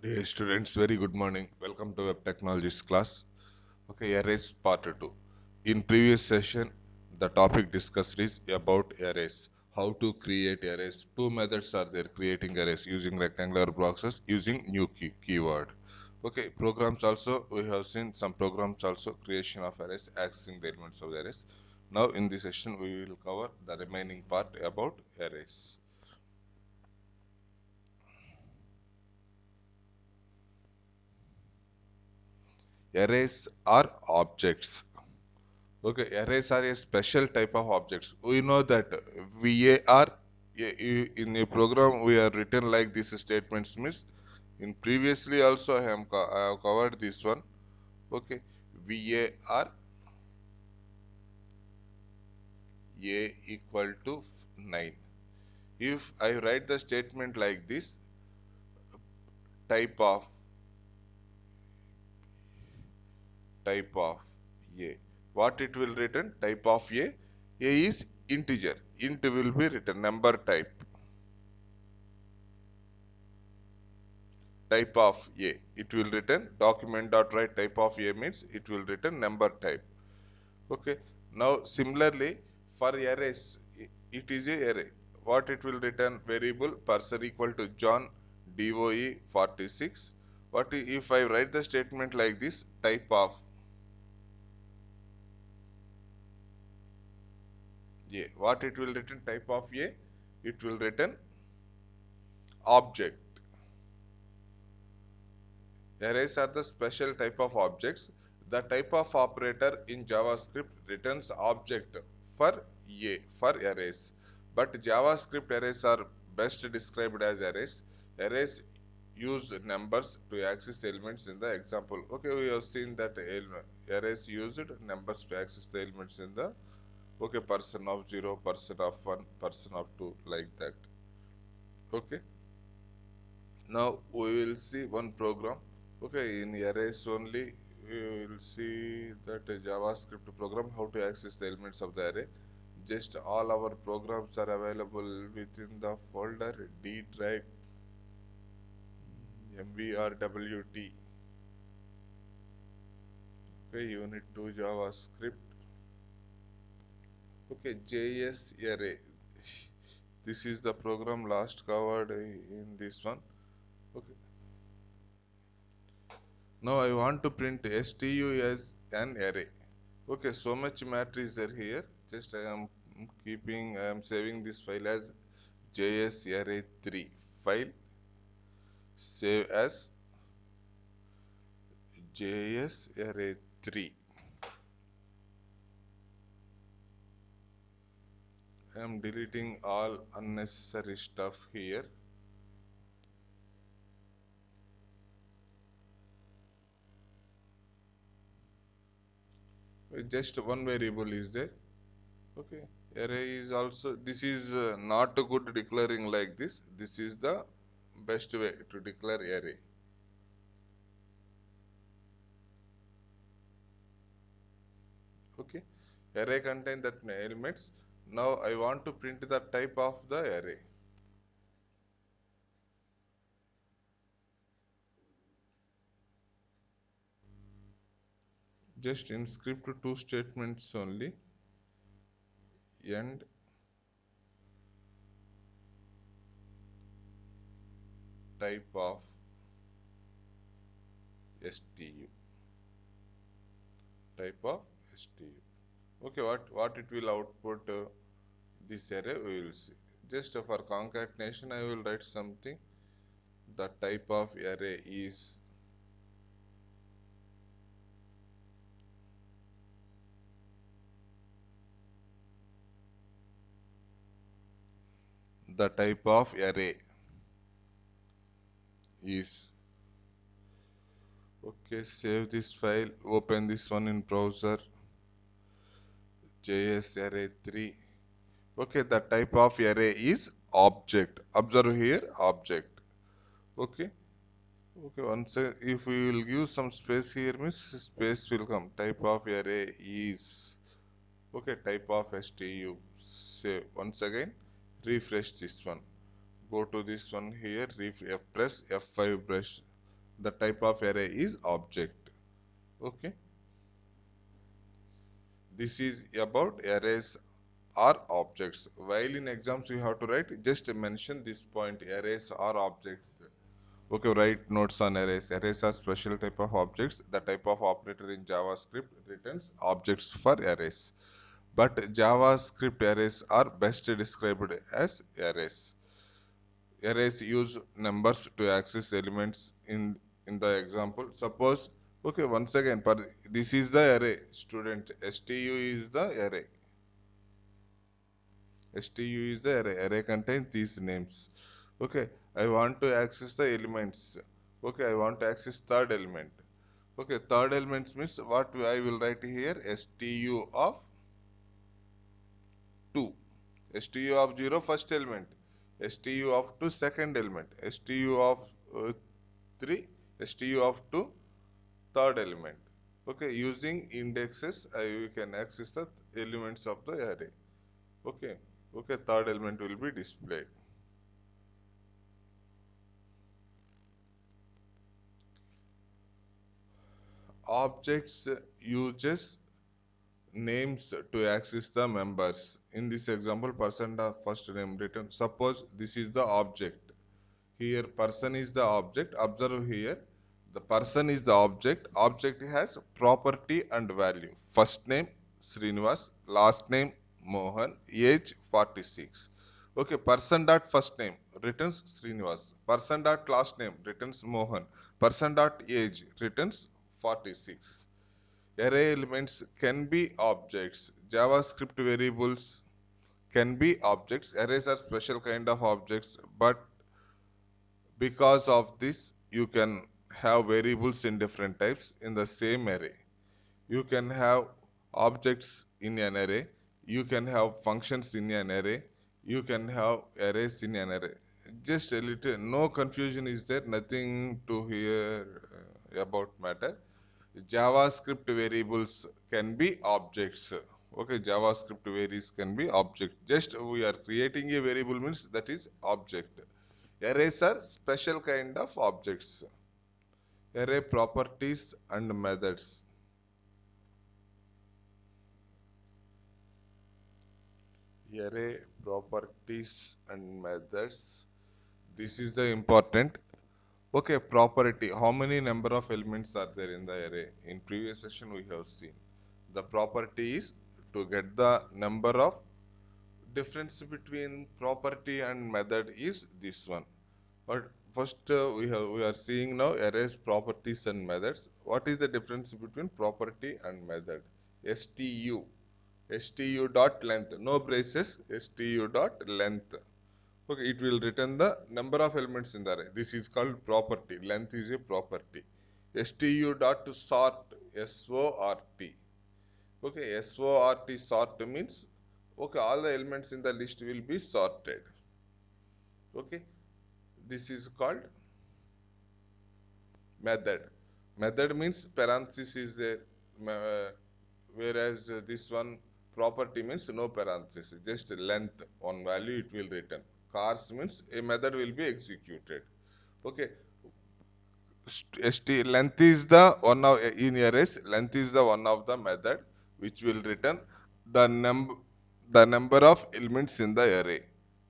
Dear students, very good morning. Welcome to Web Technologies class. Okay, arrays part 2. In previous session, the topic discussed is about arrays. How to create arrays. Two methods are there creating arrays using rectangular boxes using new keyword. Okay, programs also, we have seen some programs also creation of arrays, accessing the elements of the arrays. Now in this session, we will cover the remaining part about arrays. Arrays are objects. Okay, arrays are a special type of objects. We know that VAR in a program we are written like this statements means in previously also I have covered this one. Okay, VAR A equal to 9. If I write the statement like this, type of A, what it will written? Type of A is integer. Int will be written number type. Type of A. It will return document.write type of A means it will return number type. Okay. Now similarly for arrays, it is a array. What it will return? Variable person equal to John DOE 46. What if I write the statement like this? Type of A. What it will return? Type of A. It will return object. Arrays are the special type of objects. The type of operator in JavaScript returns object for for arrays. But JavaScript arrays are best described as arrays. Arrays use numbers to access elements in the example. Okay, we have seen that arrays used numbers to access the elements in the person of 0, person of 1, person of 2, like that. Okay. Now we will see one program. Okay, in arrays only we will see that a JavaScript program how to access the elements of the array. Just all our programs are available within the folder D drive mvrwt. Okay, unit 2 JavaScript. Okay, JS array. This is the program last covered in this one. Okay. Now I want to print stu as an array. Okay, so much matter is there here. Just I am saving this file as JS array 3 file. Save as JS array 3. I am deleting all unnecessary stuff here. Just one variable is there. Okay, array is also, this is not a good declaring like this. This is the best way to declare array. Okay, array contain that elements. Now I want to print the type of the array. Just in script two statements only, and type of stu. Type of stu. Okay, what it will output this array we will see. Just for concatenation I will write something. The type of array is the type of array is. Okay, save this file, open this one in browser. JS array 3. Okay, the type of array is object. Observe here, object. Okay. Okay, once if we will give some space here means space will come. Type of array is. Okay, type of stu. Say once again, refresh this one. Go to this one here, press F5 brush The type of array is object. Okay. This is about arrays are objects. While in exams you have to write, just mention this point, arrays are objects. Okay, write notes on arrays. Arrays are special type of objects. The type of operator in JavaScript returns objects for arrays. But JavaScript arrays are best described as arrays. Arrays use numbers to access elements in the example. Suppose, okay, once again, this is the array. Student, STU is the array. STU is the array. Array contains these names. Okay, I want to access the elements. Okay, I want to access third element. Okay, third element means what I will write here? STU of 2. STU of 0 first element. STU of 2 second element. STU of 3. STU of 2 third element. Okay, using indexes, you can access the elements of the array. Okay, okay, third element will be displayed. Objects uses names to access the members. In this example, person the first name written. Suppose this is the object. Here person is the object. Observe here. The person is the object. Object has property and value. First name Srinivas, last name Mohan, age 46. Okay, person dot first name returns Srinivas. Person dot last name returns Mohan. Person dot age returns 46. Array elements can be objects. JavaScript variables can be objects. Arrays are special kind of objects, but because of this, you can have variables in different types in the same array. You can have objects in an array. You can have functions in an array. You can have arrays in an array. Just a little, no confusion is there, nothing to hear about matter. JavaScript variables can be objects. Okay, JavaScript variables can be object. Just we are creating a variable means that is object. Arrays are special kind of objects. Array properties and methods. Array properties and methods. This is the important. Okay, property. How many number of elements are there in the array? In previous session we have seen. The property is to get the number of difference between property and method is this one. But first we are seeing now arrays properties and methods. What is the difference between property and method? STU. STU dot length. No braces. STU dot length. Okay, it will return the number of elements in the array. This is called property. Length is a property. STU dot sort. SORT. Okay, SORT sort means okay, all the elements in the list will be sorted. Okay, this is called method. Method means parenthesis is there, whereas this one property means no parenthesis, just length, one value it will return. Cars means a method will be executed. Okay, length is the one of in arrays. Length is the one of the method which will return the number of elements in the array.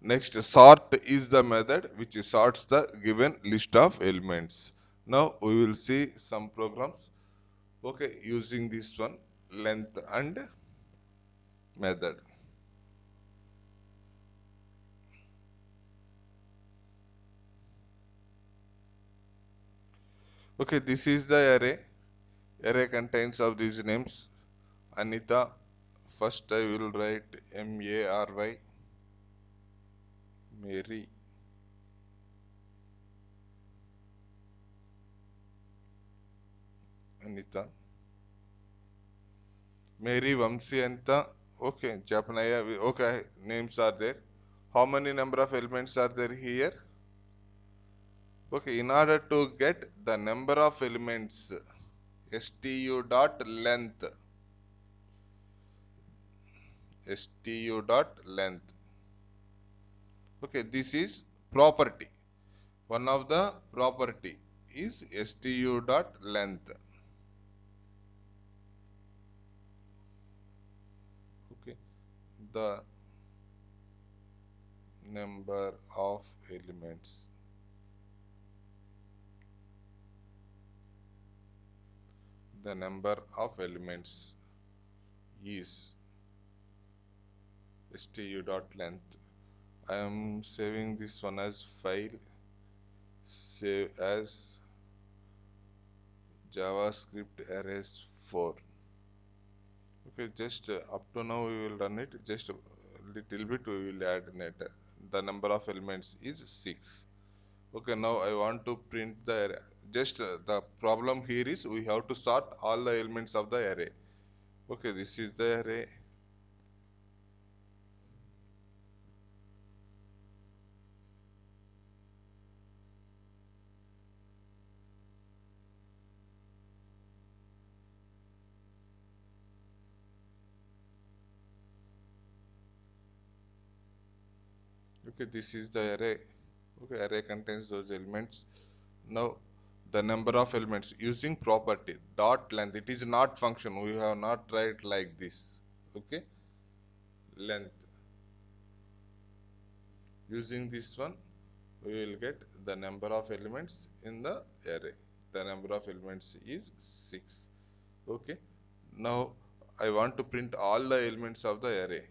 Next, sort is the method which sorts the given list of elements. Now we will see some programs. Okay, using this one, length and method. Okay, this is the array. Array contains of these names. Anita. First I will write Mary. Mary. Anita. Mary Vamsi Anita. Okay, Japanaya. Okay, names are there. How many number of elements are there here? Okay, in order to get the number of elements, stu dot length, stu dot length. Okay, this is property. One of the property. is stu dot length. Okay, the number of elements, the number of elements is stu dot length. I am saving this one as file, save as JavaScript arrays 4. Okay, just up to now we will run it. Just a little bit we will add net. The number of elements is 6. Okay, now I want to print the array. Just the problem here is we have to sort all the elements of the array. Okay, this is the array. Okay, this is the array. Okay, array contains those elements. Now the number of elements using property dot length. It is not function. We have not write like this. Okay, length. Using this one, we will get the number of elements in the array. The number of elements is 6. Okay, now I want to print all the elements of the array.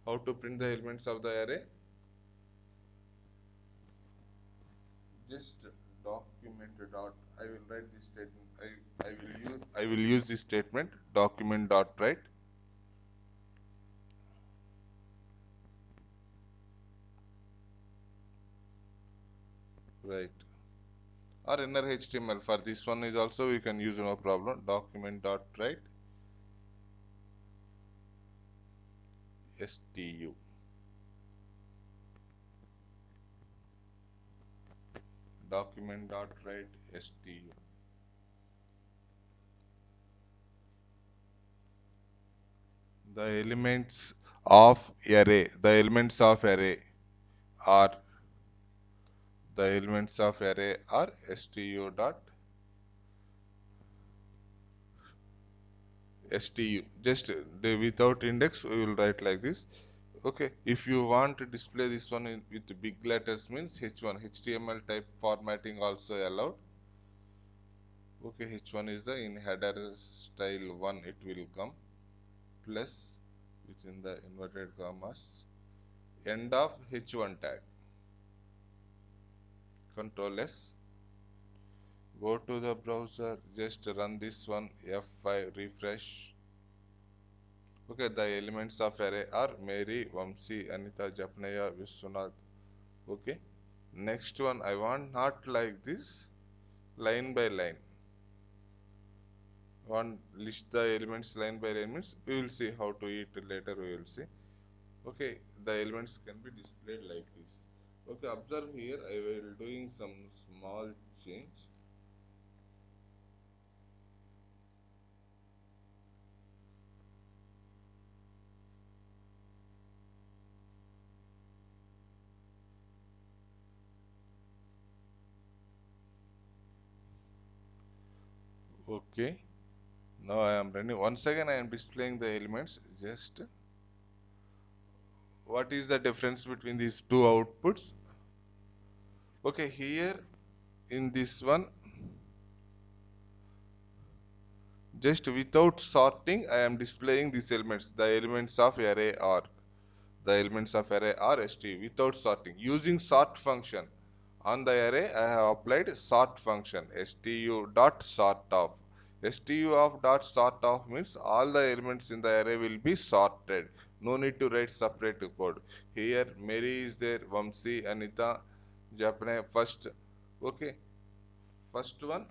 How to print the elements of the array? Just document dot, I will write this statement. I will use this statement document dot write. Right. Or inner HTML. For this one is also we can use, no problem. Document dot write stu. Document dot write stu. The elements of array. The elements of array are stu dot stu. Just the without index we will write like this. Okay, if you want to display this one with big letters means h1, HTML type formatting also allowed. Okay, h1 is the in header style 1 it will come, plus within the inverted commas end of h1 tag. Control S, go to the browser, just run this one, F5, refresh. Okay, the elements of array are Mary, Vamsi, Anita, Japnaya, Vishwanath. Okay, next one I want not like this, line by line. Want list the elements line by line means we will see how to it later, we will see. Okay, the elements can be displayed like this. Okay, observe here I will doing some small change. Okay, now I am running. Once again I am displaying the elements. Just what is the difference between these two outputs? Okay, here in this one, just without sorting I am displaying these elements. The elements of array are stu without sorting. Using sort function on the array I have applied sort function stu dot sort of. Stu of dot sort of means all the elements in the array will be sorted. No need to write separate code. Here Mary is there, Vamsi, Anita, Japne first. Okay, first one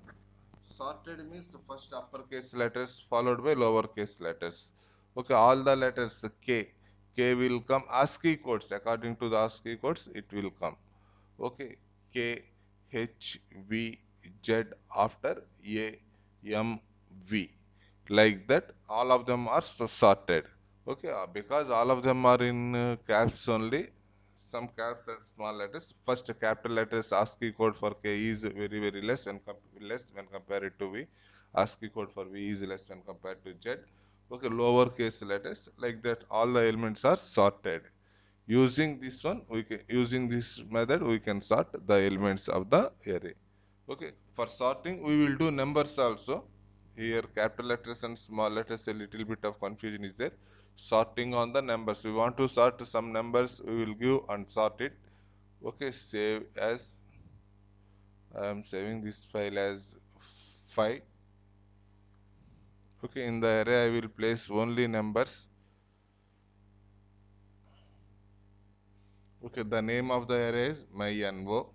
sorted means first uppercase letters followed by lowercase letters. Okay, all the letters K will come ASCII codes. According to the ASCII codes, it will come. Okay, K, H, V, Z after A, M, V. Like that, all of them are sorted. Okay, because all of them are in caps only, some capital small letters. First capital letters ASCII code for K is very less when compared to V. ASCII code for V is less when compared to Z. Okay, lowercase letters like that. All the elements are sorted. Using this one, using this method we can sort the elements of the array. Okay, for sorting we will do numbers also. Here capital letters and small letters, a little bit of confusion is there. Sorting on the numbers. We want to sort some numbers, we will give and sort it. Okay, save as, I am saving this file as 5. Okay, in the array I will place only numbers. Okay, the name of the array is myNvo.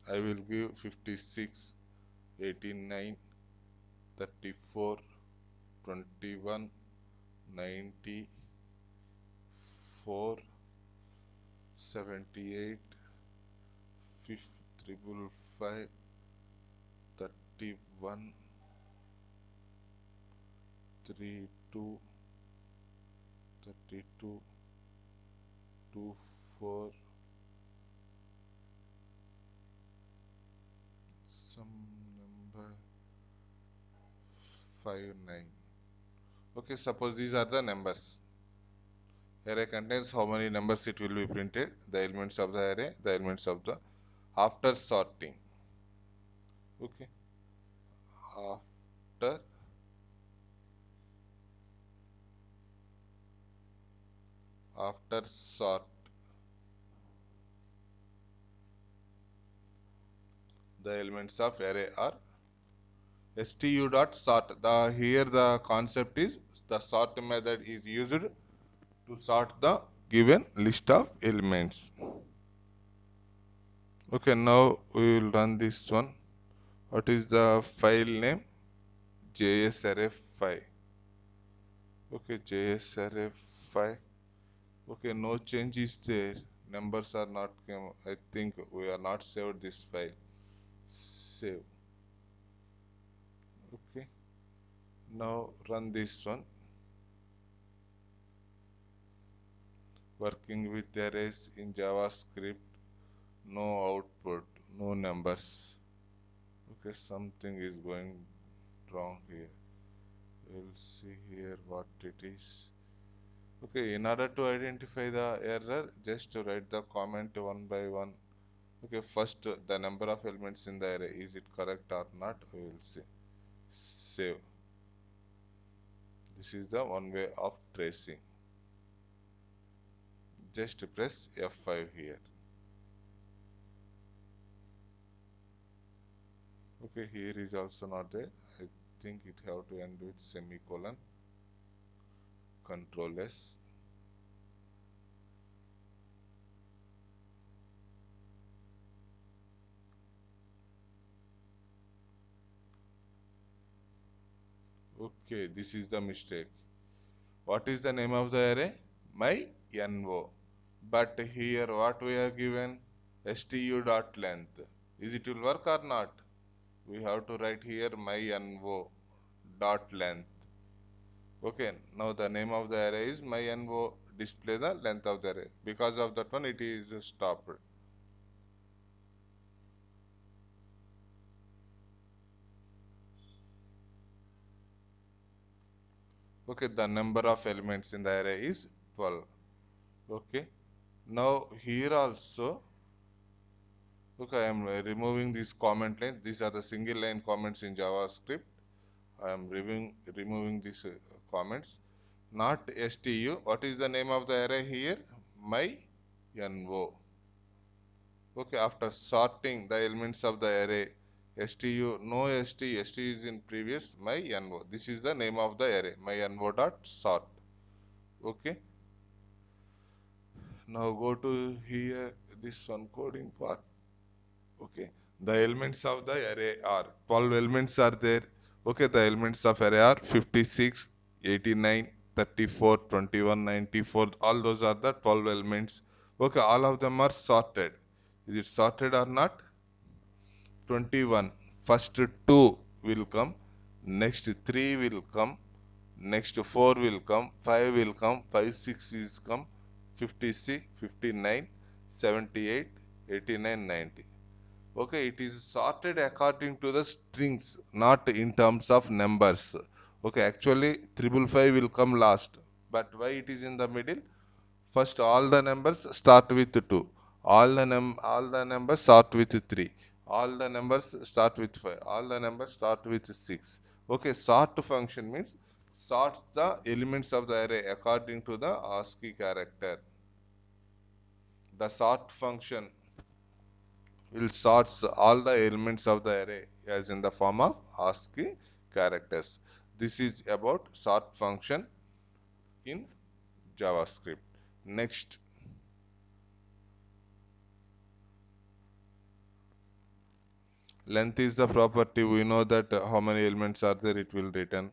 I will give 56, 89, 34, 21, 90, 4, 78, 555, 31, 32, 32, 24, some number 59. Okay, suppose these are the numbers. Array contains how many numbers it will be printed, the elements of the array, the elements of the, after sorting. Okay, after sort, the elements of array are stu dot sort. The here the concept is the sort method is used to sort the given list of elements. Okay, now we will run this one. What is the file name? JSRF5. Okay, JSRF5. Okay, no change is there. Numbers are not came. I think we are not saved this file. Save. Okay. Now run this one. Working with arrays in JavaScript. No output, no numbers. Okay, something is going wrong here. We'll see here what it is. Okay, in order to identify the error, just write the comment one by one. Okay, first the number of elements in the array, is it correct or not? We will see. Save. This is the one way of tracing. Just press F5 here. Okay, here is also not there. I think it have to end with semicolon. Control S. Okay, this is the mistake. What is the name of the array? myNvo. But here what we have given? stu.length. Is it will work or not? We have to write here myNvo dot length. Okay, now the name of the array is myNvo, display the length of the array. Because of that one it is stopped. Okay, the number of elements in the array is 12. Okay, now here also, okay, I am removing these comment lines. These are the single line comments in JavaScript. I am removing these comments. Not stu. What is the name of the array here? myNvo. Okay, after sorting the elements of the array, stu, no st is in previous myNvo. This is the name of the array, myNvo dot sort. Okay. Now go to here, this one coding part. Okay, the elements of the array are 12 elements are there. Okay, the elements of array are 56, 89, 34, 21, 94. All those are the 12 elements. Okay, all of them are sorted. Is it sorted or not? 21. First two will come, next 3 will come, next 4 will come, 5 will come, 5 6 is come, 56, 59, 78, 89, 90. Okay, it is sorted according to the strings, not in terms of numbers. Okay, actually 555 will come last, but why it is in the middle? First, all the numbers start with 2. All the numbers start with 3. All the numbers start with 5. All the numbers start with 6. Okay, sort function means sorts the elements of the array according to the ASCII character. The sort function will sorts all the elements of the array as in the form of ASCII characters. This is about sort function in JavaScript. Next, length is the property. We know that how many elements are there, it will return.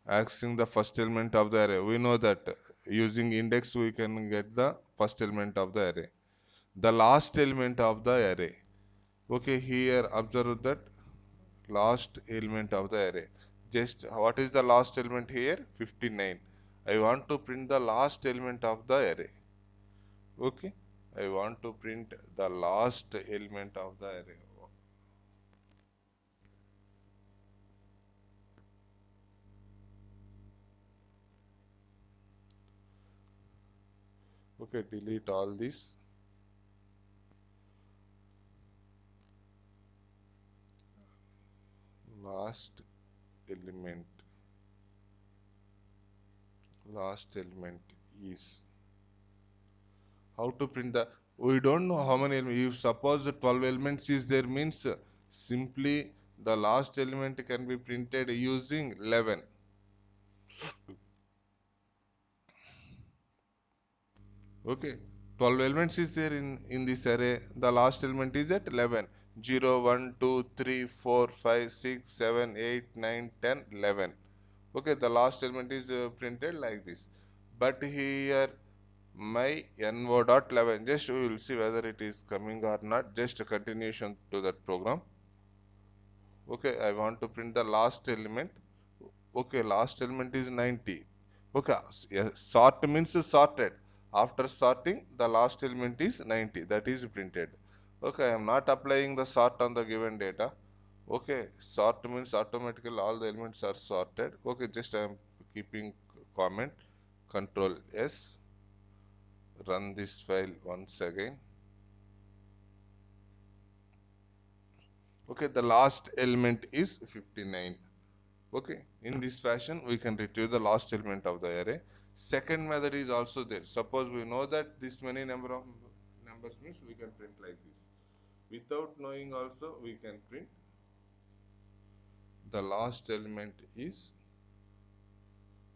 Asking the first element of the array. We know that using index we can get the first element of the array. The last element of the array. Okay, here observe that last element of the array. Just what is the last element here? 59. I want to print the last element of the array. Okay, I want to print the last element of the array. Okay, delete all this. Last element. Last element is. How to print the. We don't know how many elements. If suppose 12 elements is there means simply the last element can be printed using 11. Okay, 12 elements is there in this array. The last element is at 11. 0, 1, 2, 3, 4, 5, 6, 7, 8, 9, 10, 11. Okay, the last element is printed like this. But here my no dot 11, just we will see whether it is coming or not. Just a continuation to that program. Okay, I want to print the last element. Okay, last element is 90. Okay, yes, sort means sorted. After sorting, the last element is 90. That is printed. Okay, I am not applying the sort on the given data. Okay, sort means automatically all the elements are sorted. Okay, just I am keeping comment. Control S. Run this file once again. Okay, the last element is 59. Okay, in this fashion we can retrieve the last element of the array. Second method is also there. Suppose we know that this many number of numbers means we can print like this. Without knowing also we can print the last element is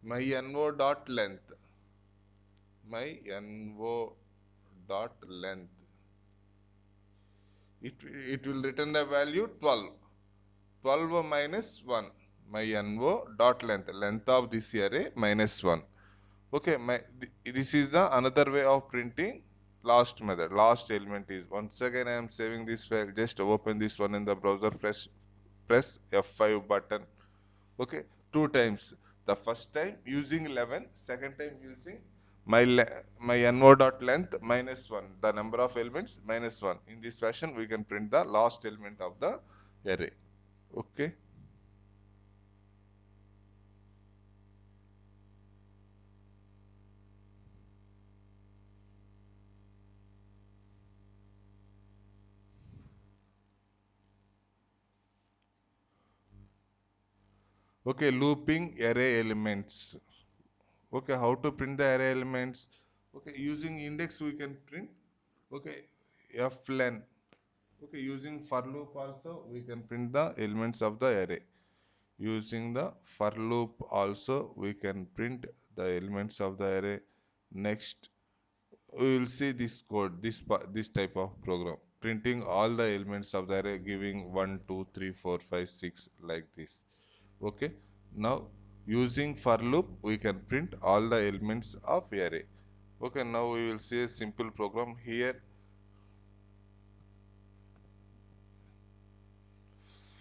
my no dot length. My no dot length. It will return the value 12. 12 minus 1. My no dot length. Length of this array minus 1. Okay, this is the another way of printing last method. Last element is, once again I am saving this file. Just open this one in the browser, press F5 button. Okay, two times. The first time using 11, second time using my no dot length minus 1. The number of elements minus 1. In this fashion we can print the last element of the array. Okay. Okay, looping array elements. Okay, how to print the array elements? Okay, using index we can print. Okay, flen. Okay, using for loop also we can print the elements of the array. Using the for loop also we can print the elements of the array. Next, we will see this code, this type of program, printing all the elements of the array, giving 1, 2, 3, 4, 5, 6 like this. Okay, now using for loop we can print all the elements of array. Okay, now we will see a simple program here.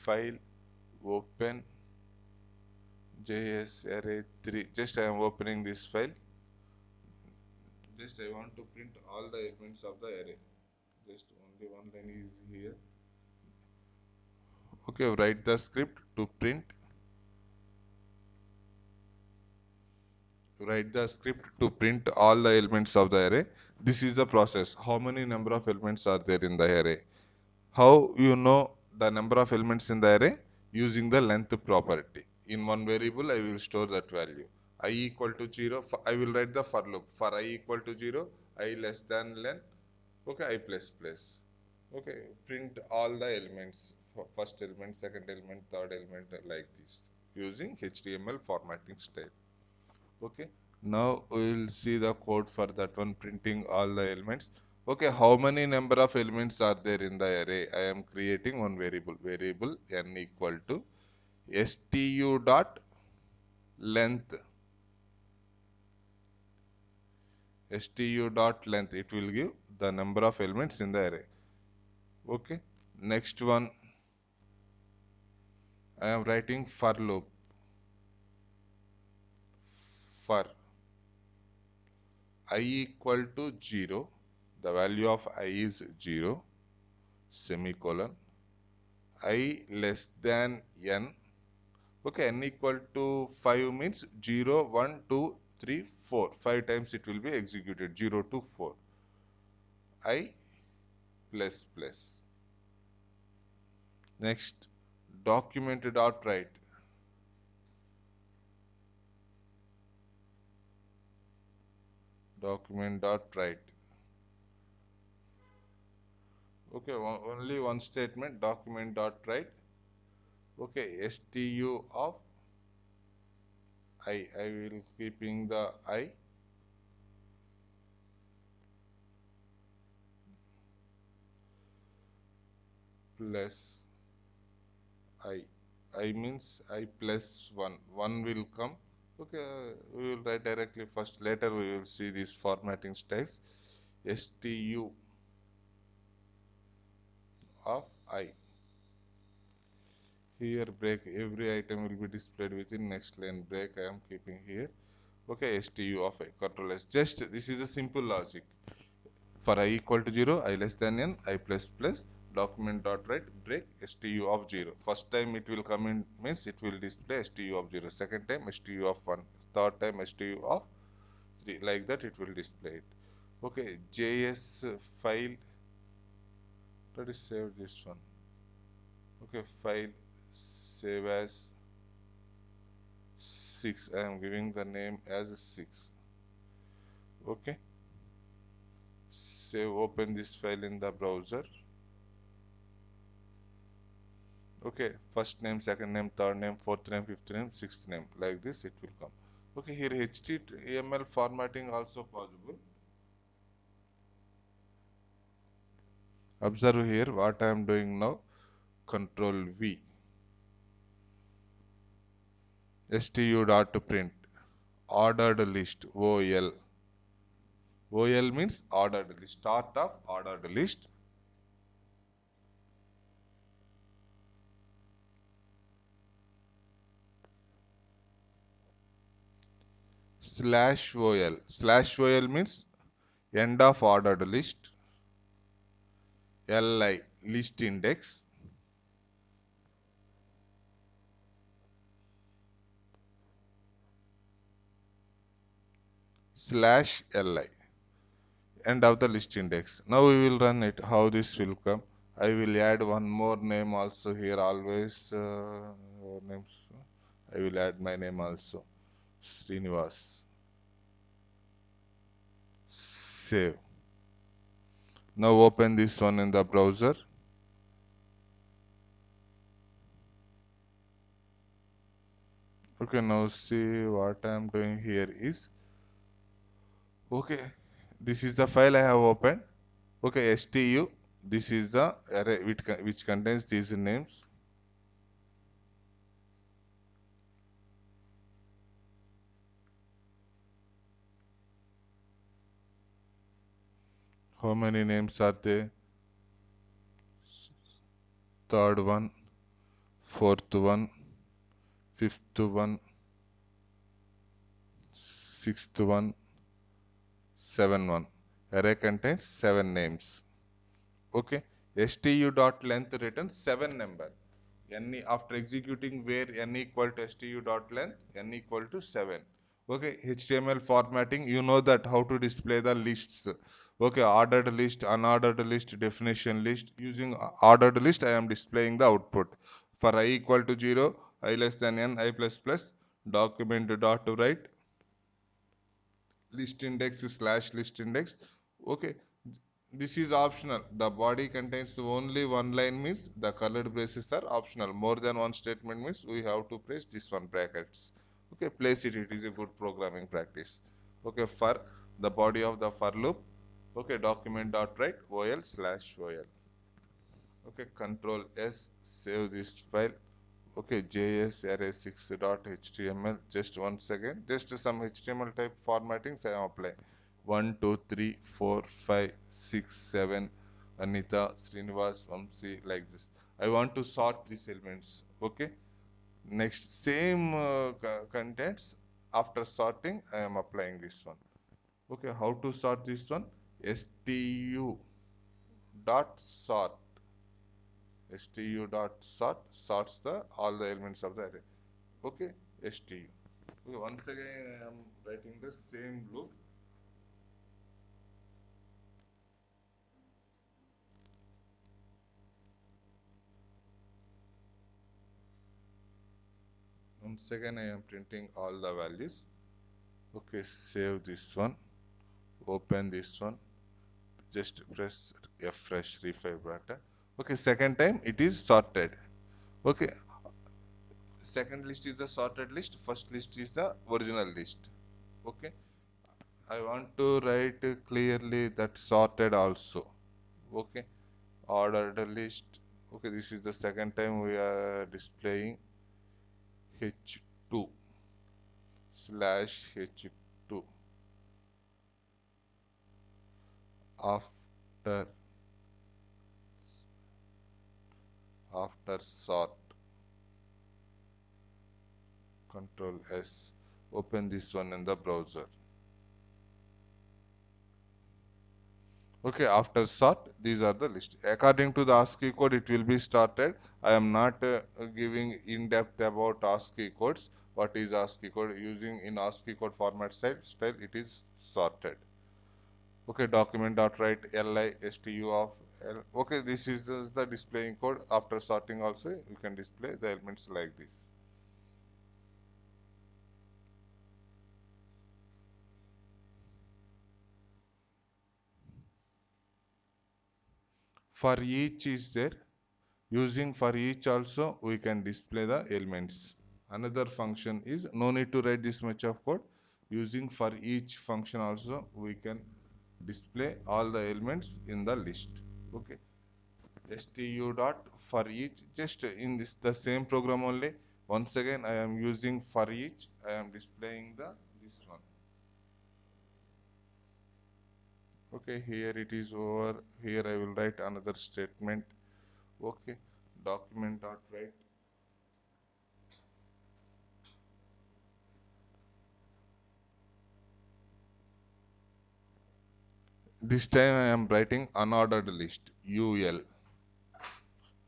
File open JS array 3. Just I am opening this file. Just I want to print all the elements of the array. Just only one line is here. Okay, write the script to print. Write the script to print all the elements of the array. This is the process. How many number of elements are there in the array? How you know the number of elements in the array? Using the length property. In one variable, I will store that value. I equal to 0. I will write the for loop. For I equal to 0, I less than length. Okay, I plus plus. Okay, print all the elements. First element, second element, third element, like this. Using HTML formatting style. Okay, now we will see the code for that one, printing all the elements. Okay, how many number of elements are there in the array? I am creating one variable n equal to stu dot length. Stu dot length, it will give the number of elements in the array. Okay, next one, I am writing for loop. For I equal to 0, the value of I is 0, semicolon, I less than n. Okay, n equal to 5 means 0, 1, 2, 3, 4. 5 times it will be executed, 0 to 4. I plus plus. Next, document dot write. Document dot write. Okay, only one statement, document dot write. Okay, stu of I will keeping the I plus I. I means I plus 1. 1 will come. Okay, we will write directly first. Later we will see these formatting styles. Stu of I. Here break, every item will be displayed within next line break. I am keeping here. Okay, stu of I. Control S. Just this is a simple logic. For I equal to 0, I less than n, I plus plus, document dot write break stu of 0. First time it will come in means it will display stu of 0. Second time stu of 1. Third time stu of 3. Like that it will display it. Okay, JS file. Let us save this one. Okay, file save as 6. I am giving the name as 6. Okay, save, open this file in the browser. Okay, first name, second name, third name, fourth name, fifth name, sixth name, like this it will come. Okay, here HTML formatting also possible. Observe here what I am doing now. Control V. stu dot print ordered list OL. OL means ordered list, start of ordered list. Slash OL. Slash OL means end of ordered list. LI list index. Slash LI end of the list index. Now we will run it. How this will come? I will add one more name also here. Always names. I will add my name also. Srinivas. Save. Now open this one in the browser. Okay, now see what I am doing here is, okay, this is the file I have opened. Okay, stu, this is the array which contains these names. How many names are there? Third one, fourth one, fifth one, sixth one, 7 1. Array contains 7 names. Okay. stu dot length returns 7 number. N after executing where n equal to stu dot length, n equal to 7. Okay. HTML formatting, you know that how to display the lists. Okay. Ordered list, unordered list, definition list. Using ordered list, I am displaying the output. For I equal to 0, I less than n, I plus plus, document dot write list index slash list index. Okay, this is optional. The body contains only one line means the colored braces are optional. More than one statement means we have to place this one brackets. Okay, place it. It is a good programming practice. Okay, for the body of the for loop. Okay, document dot write ol slash ol. Okay, control S, save this file. Okay, jsarray6.html. Just once again, just some HTML type formattings I am applying. 1, 2, 3, 4, 5, 6, 7, Anita, Srinivas, Vamsi, like this. I want to sort these elements. Okay. Next, same contents. After sorting, I am applying this one. Okay, how to sort this one? stu dot sort. stu dot sort sorts the all the elements of the array. Okay, stu. Okay, once again I am writing the same loop. Once again I am printing all the values. Okay, save this one, open this one, just press fresh refresh button. Okay, second time it is sorted. Okay, second list is the sorted list, first list is the original list. Okay, I want to write clearly that sorted also. Okay, ordered list. Okay, this is the second time we are displaying h2 slash h2 after sort. Control S, open this one in the browser. Okay, after sort, these are the list. According to the ASCII code, it will be started. I am not giving in depth about ASCII codes. What is ASCII code? Using in ASCII code format style, it is sorted. Okay, document dot write listu of L. Okay, this is the displaying code. After sorting also, you can display the elements like this. For each is there. Using for each also, we can display the elements. Another function is no need to write this much of code. Using for each function also, we can display all the elements in the list. Okay. stu dot for each, just in the same program only. Once again, I am using for each. I am displaying this one. Okay, here it is over. Here I will write another statement. Okay, document dot write. This time I am writing unordered list. UL.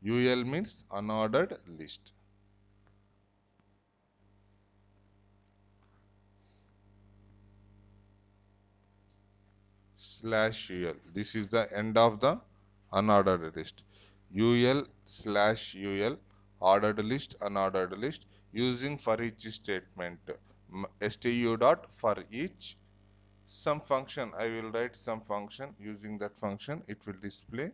UL means unordered list. Slash UL. This is the end of the unordered list. UL slash UL, ordered list, unordered list, using for each statement. stu dot for each, some function. I will write some function. Using that function, it will display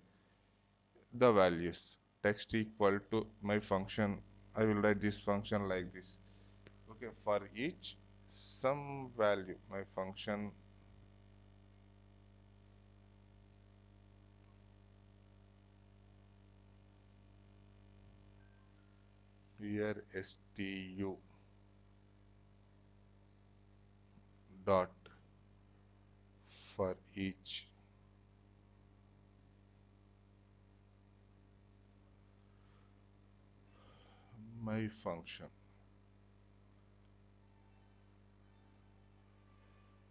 the values. Text equal to my function. I will write this function like this. Okay, for each some value, my function here stu dot for each my function.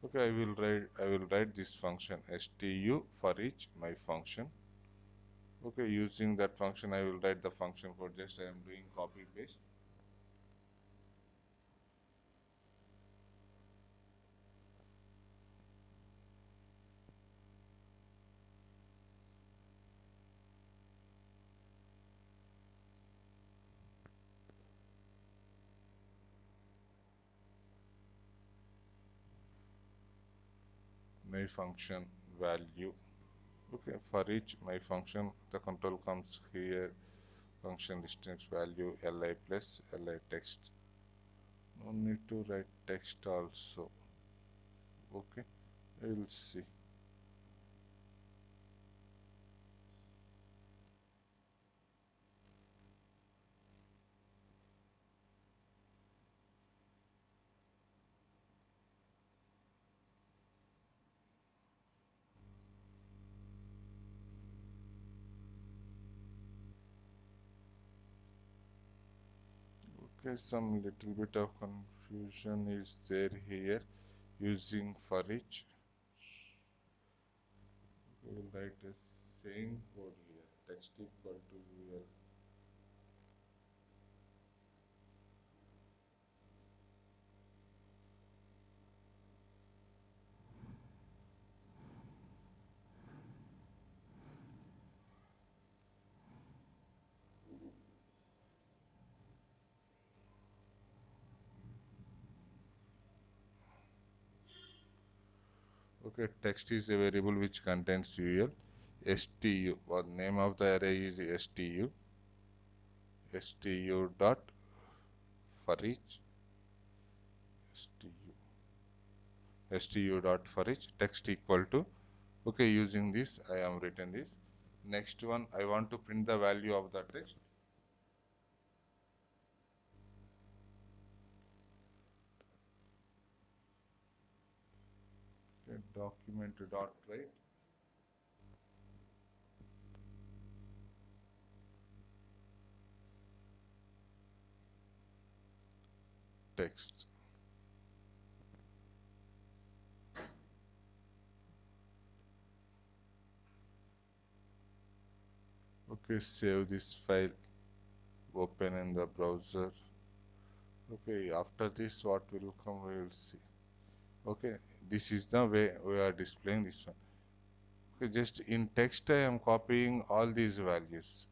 Okay, I will write this function stu for each my function. Okay, using that function I will write the function code. Just I am doing copy paste. My function value. Okay, for each my function the control comes here. Function distance value li plus li text. No need to write text also. Okay, we'll see. Okay, some little bit of confusion is there here. Using for each, we will write the same code here. Text equal to ul. Okay, text is a variable which contains ul. Stu, or name of the array is stu. Stu dot for each. Stu, stu dot for each text equal to. Okay, using this I am written this. Next one I want to print the value of the text. Okay, document dot write text. Okay, save this file, open in the browser. Okay, after this what will come we will see. Okay, this is the way we are displaying this one. Okay, just in text I am copying all these values.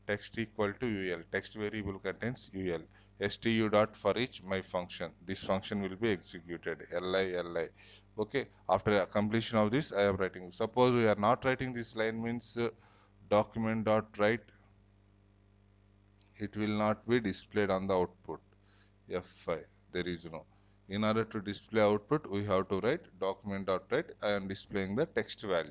Text equal to ul. Text variable contains ul. Stu dot for each my function. This function will be executed. Li. Okay, after completion of this I am writing. Suppose we are not writing this line means document dot write. It will not be displayed on the output. F5, there is no. In order to display output, we have to write document.write. I am displaying the text value.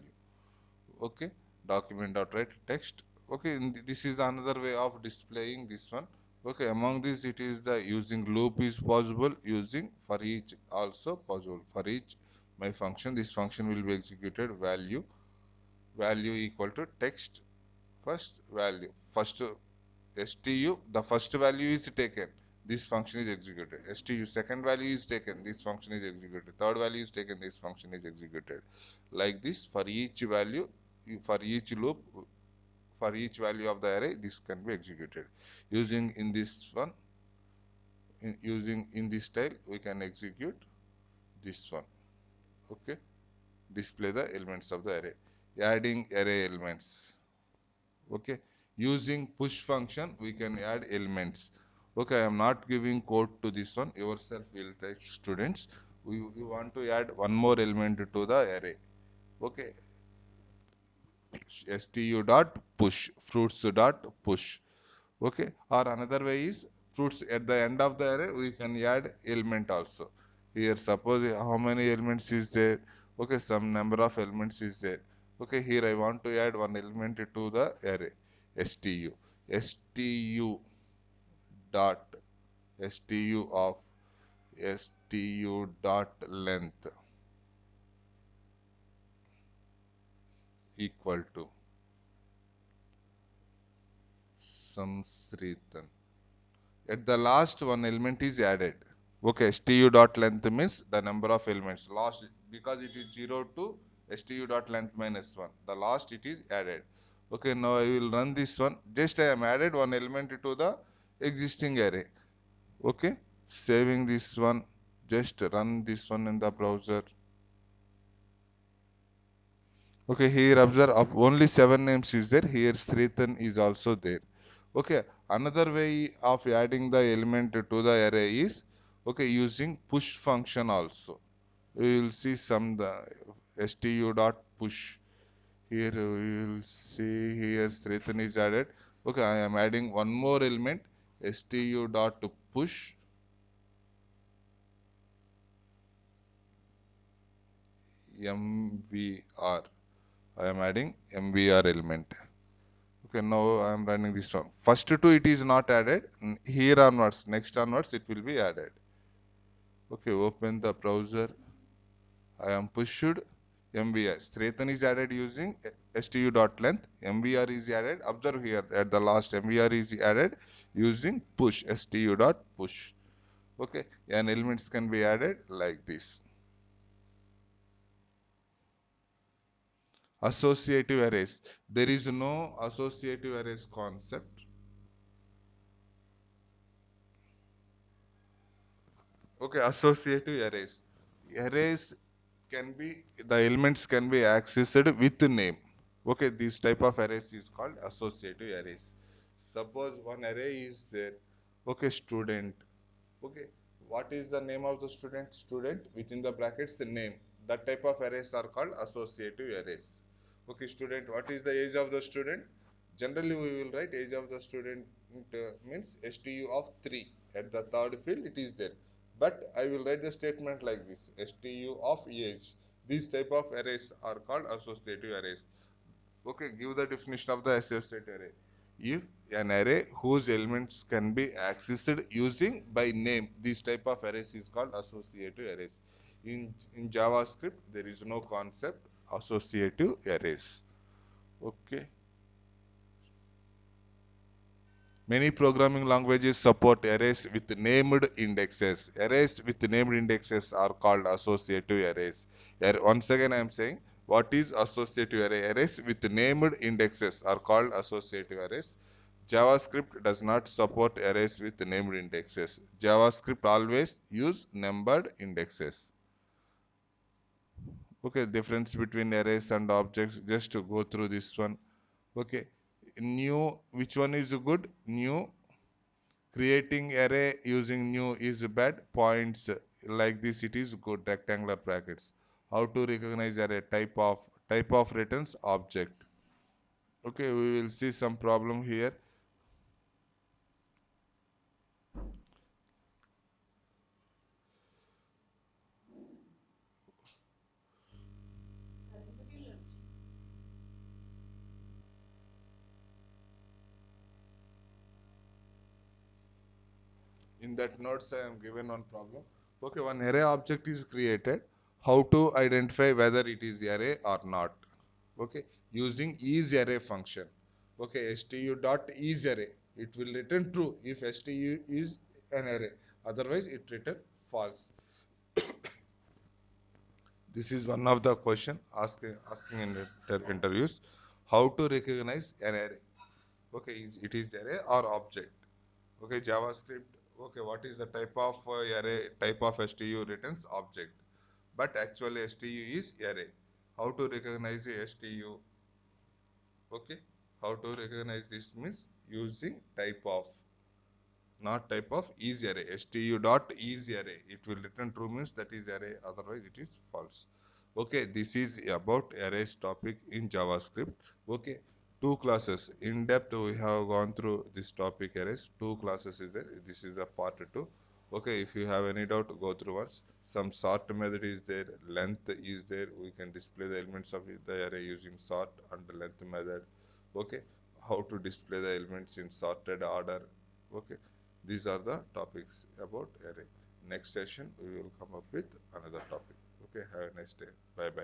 Okay, document.write text. Okay, this is another way of displaying this one. Okay, among these, it is the using loop is possible, using for each also possible. For each my function, this function will be executed value equal to text first value. First stu, the first value is taken, this function is executed. Stu, second value is taken, this function is executed. Third value is taken, this function is executed. Like this, for each value, for each loop, for each value of the array, this can be executed. Using in this one, using in this style, we can execute this one. Okay, display the elements of the array. Adding array elements. Okay, using push function we can add elements. Okay, I am not giving code to this one, yourself will take students. We want to add one more element to the array. Okay, stu dot push, fruits dot push. Okay, or another way is fruits at the end of the array we can add element also. Here suppose how many elements is there. Okay, some number of elements is there. Okay, here I want to add one element to the array. Stu dot stu of stu dot length equal to Samsritan. At the last one element is added. Okay, stu dot length means the number of elements. Last, because it is 0 to stu dot length minus 1. The last it is added. Okay, now I will run this one. Just I am added one element to the existing array. Okay, saving this one. Just run this one in the browser. Okay, here observe only 7 names is there. Here Srithan is also there. Okay, another way of adding the element to the array is okay using push function also. We will see some the stu dot push. Here we will see here Srithan is added. Okay, I am adding one more element stu dot push mvr. I am adding mvr element. Okay, now I am running this one. First two it is not added. Here onwards, next onwards it will be added. Okay, open the browser. I am pushed MVR. Strengthen is added using stu.length. MVR is added. Observe here at the last MVR is added using push stu.push. Okay, and elements can be added like this. Associative arrays. There is no associative arrays concept. Okay, associative arrays. Arrays can be the elements can be accessed with name. Okay, this type of arrays is called associative arrays. Suppose one array is there. Okay, student. Okay, what is the name of the student? Student within the brackets the name. That type of arrays are called associative arrays. Okay, student. What is the age of the student? Generally, we will write age of the student means stu of 3. At the third field, it is there. But I will write the statement like this: stu of age. These type of arrays are called associative arrays. Okay, give the definition of the associative array. If an array whose elements can be accessed using by name, this type of arrays is called associative arrays. In JavaScript, there is no concept associative arrays. Okay. Many programming languages support arrays with named indexes. Arrays with named indexes are called associative arrays. Once again, I am saying what is associative array? Arrays with named indexes are called associative arrays. JavaScript does not support arrays with named indexes. JavaScript always use numbered indexes. Okay, difference between arrays and objects. Just to go through this one. Okay, new, which one is good? New. Creating array using new is bad. Points like this it is good. Rectangular brackets. How to recognize array? Type of returns object. Okay, we will see some problem here. In that notes I am given one problem. Okay, one array object is created. How to identify whether it is array or not? Okay, using isArray function. Okay, stu dot isArray. It will return true if stu is an array. Otherwise, it return false. This is one of the question asking in interviews. How to recognize an array? Okay, it is array or object? Okay, JavaScript. Okay, what is the type of array? Type of stu returns object, but actually stu is array. How to recognize a stu? Okay, how to recognize this means using type of, not type of is array. Stu dot is array. It will return true means that is array, otherwise it is false. Okay, this is about arrays topic in JavaScript. Okay, two classes in depth we have gone through this topic arrays. Two classes is there. This is the part two. Okay, if you have any doubt, go through once. Some sort method is there, length is there. We can display the elements of the array using sort and length method. Okay, how to display the elements in sorted order. Okay, these are the topics about array. Next session we will come up with another topic. Okay, have a nice day. Bye bye.